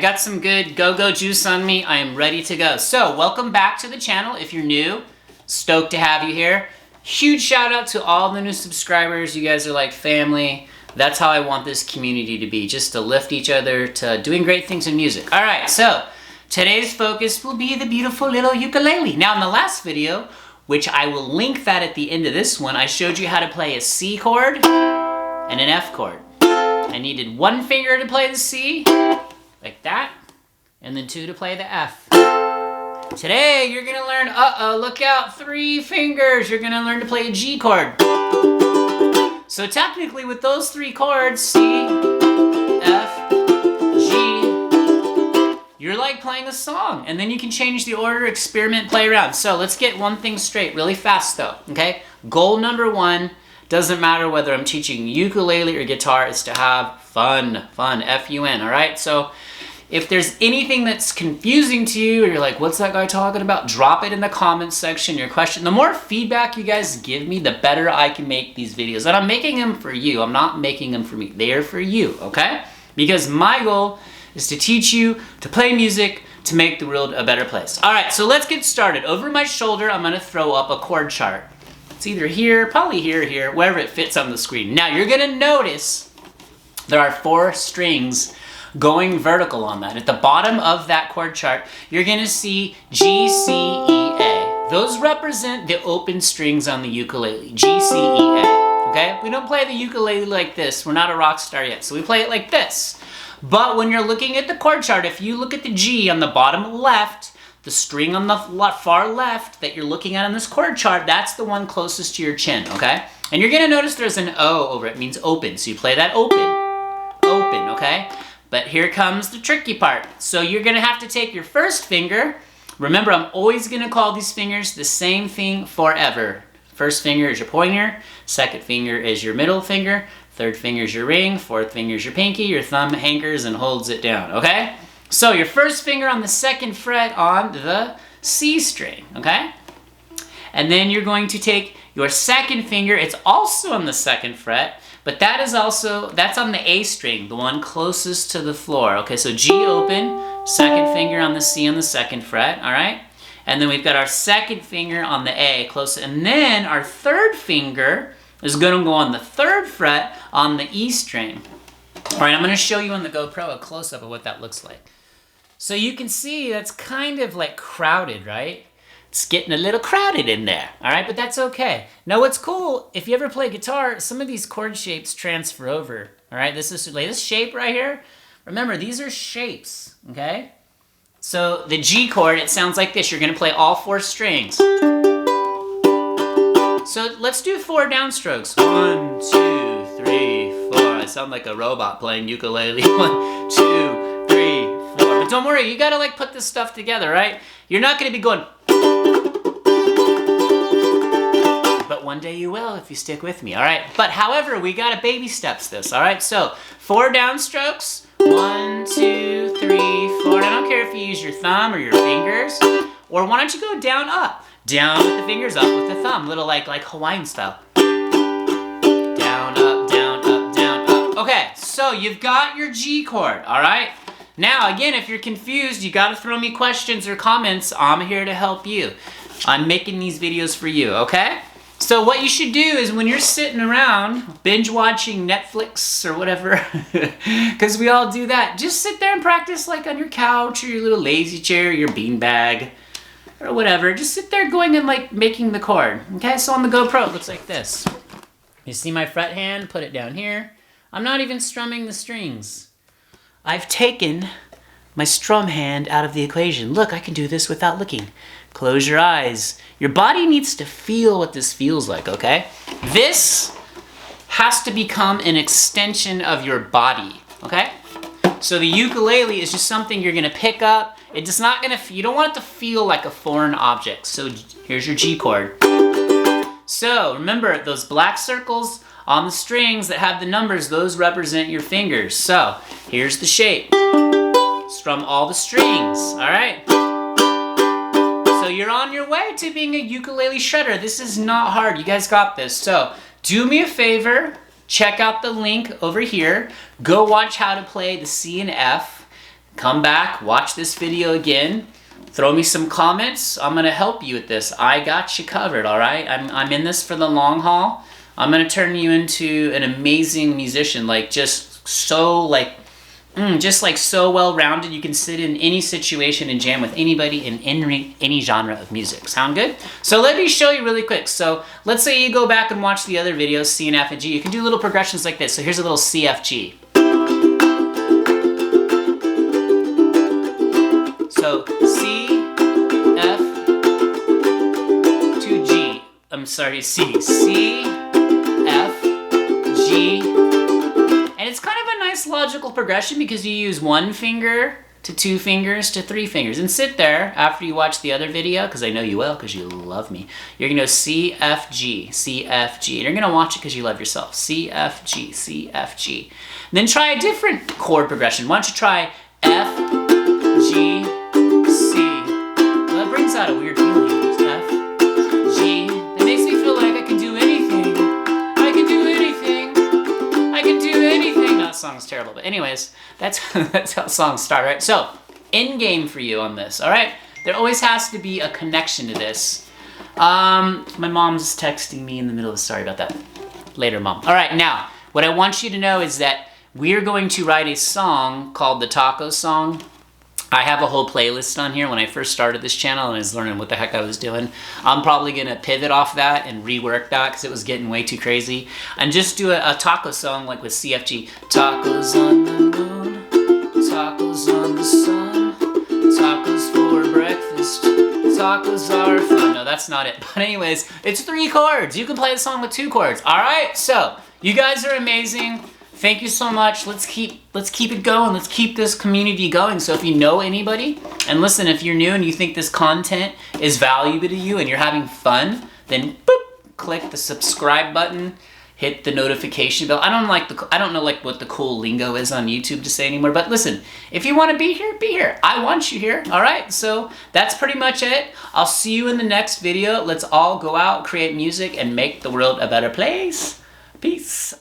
got some good go-go juice on me. I am ready to go. So, welcome back to the channel. If you're new, stoked to have you here. Huge shout out to all the new subscribers. You guys are like family. That's how I want this community to be, just to lift each other to doing great things in music. All right, so today's focus will be the beautiful little ukulele. Now, in the last video, which I will link that at the end of this one, I showed you how to play a C chord and an F chord. I needed one finger to play the C, like that, and then two to play the F. Today, you're gonna learn, look out, 3 fingers. You're gonna learn to play a G chord. So technically, with those 3 chords, C, F, G, you're like playing a song. And then you can change the order, experiment, play around. So let's get one thing straight really fast though, okay? Goal number 1, doesn't matter whether I'm teaching ukulele or guitar, is to have fun, F-U-N, all right? So if there's anything that's confusing to you, or you're like, what's that guy talking about? Drop it in the comments section, your question. The more feedback you guys give me, the better I can make these videos. And I'm making them for you. I'm not making them for me. They are for you, okay? Because my goal is to teach you to play music, to make the world a better place. All right, so let's get started. Over my shoulder, I'm gonna throw up a chord chart. It's either here, probably here, wherever it fits on the screen. Now, you're gonna notice there are 4 strings going vertical on that. At the bottom of that chord chart, you're gonna see GCEA. Those represent the open strings on the ukulele, GCEA, okay? We don't play the ukulele like this. We're not a rock star yet, so we play it like this. But when you're looking at the chord chart, if you look at the G on the bottom left, the string on the far left that you're looking at on this chord chart, that's the one closest to your chin, okay? And you're gonna notice there's an O over it, means open. So you play that open, okay? But here comes the tricky part. So you're gonna have to take your first finger. Remember, I'm always gonna call these fingers the same thing forever. First finger is your pointer, second finger is your middle finger, third finger is your ring, fourth finger is your pinky, your thumb anchors and holds it down, okay? So your first finger on the 2nd fret on the C string, okay? And then you're going to take your second finger, it's also on the 2nd fret, but that's on the A string, the one closest to the floor. Okay, so G open, 2nd finger on the C on the 2nd fret, all right? And then we've got our 2nd finger on the A, close, and then our 3rd finger is gonna go on the 3rd fret on the E string. All right, I'm gonna show you on the GoPro a close-up of what that looks like. So you can see that's kind of like crowded, right? It's getting a little crowded in there, all right? But that's okay. Now what's cool, if you ever play guitar, some of these chord shapes transfer over, all right? This shape right here, remember, these are shapes, okay? So the G chord, it sounds like this. You're gonna play all 4 strings. So let's do 4 downstrokes. 1, 2, 3, 4. I sound like a robot playing ukulele. 1, 2, 3, 4. But don't worry, you gotta like put this stuff together, right? You're not gonna be going, but one day you will if you stick with me, all right? But however, we gotta baby steps this, all right? So 4 downstrokes, 1, 2, 3, 4. And I don't care if you use your thumb or your fingers, or why don't you go down, up? Down with the fingers, up with the thumb, little like Hawaiian style. Down, up, down, up, down, up. Okay, so you've got your G chord, all right? Now, again, if you're confused, you gotta throw me questions or comments. I'm here to help you. I'm making these videos for you, okay? So what you should do is when you're sitting around binge watching Netflix or whatever, because we all do that, just sit there and practice like on your couch or your little lazy chair, or your beanbag, or whatever. Just sit there going and like making the chord, okay? So on the GoPro, it looks like this. You see my fret hand? Put it down here. I'm not even strumming the strings. I've taken my strum hand out of the equation. Look, I can do this without looking. Close your eyes. Your body needs to feel what this feels like, okay? This has to become an extension of your body, okay? So the ukulele is just something you're gonna pick up. It's not gonna, you don't want it to feel like a foreign object. So here's your G chord. So remember, those black circles on the strings that have the numbers, those represent your fingers. So here's the shape. Strum all the strings, all right? So you're on your way to being a ukulele shredder. This is not hard, you guys got this. So do me a favor, check out the link over here. Go watch how to play the C and F. come back, watch this video again, throw me some comments. I'm gonna help you with this. I got you covered, all right? I'm in this for the long haul. I'm gonna turn you into an amazing musician, like just so so well-rounded. You can sit in any situation and jam with anybody in any genre of music. Sound good? So let me show you really quick. So let's say you go back and watch the other videos, C and F and G. You can do little progressions like this. So here's a little C, F, G. So C, F, to G. I'm sorry, C. C, F, G. And it's kind of a nice logical progression because you use 1 finger to 2 fingers to 3 fingers. And sit there after you watch the other video, because I know you will because you love me. You're going to go C, F, G, C, F, G. And you're going to watch it because you love yourself. C, F, G, C, F, G. And then try a different chord progression. Why don't you try F, G, C. Well, that brings out a weird feeling. It's F, G. That makes me feel like I can do anything. I can do anything. I can do anything. That song's terrible, but anyways, that's how songs start, right? So, end game for you on this, all right? There always has to be a connection to this. My mom's texting me in the middle of, sorry about that. Later, Mom. All right, now, what I want you to know is that we're going to write a song called the Taco Song. I have a whole playlist on here. When I first started this channel and I was learning what the heck I was doing, I'm probably gonna pivot off that and rework that because it was getting way too crazy. And just do a taco song like with CFG. Tacos on the moon, tacos on the sun, tacos for breakfast, tacos are fun. No, that's not it. But anyways, it's 3 chords. You can play the song with 2 chords. All right, so you guys are amazing. Thank you so much. Let's keep it going. Let's keep this community going. So if you know anybody, and listen, if you're new and you think this content is valuable to you and you're having fun, then boop, click the subscribe button, hit the notification bell. I don't know what the cool lingo is on YouTube to say anymore, but listen, if you want to be here, be here. I want you here. All right. So that's pretty much it. I'll see you in the next video. Let's all go out, create music, and make the world a better place. Peace.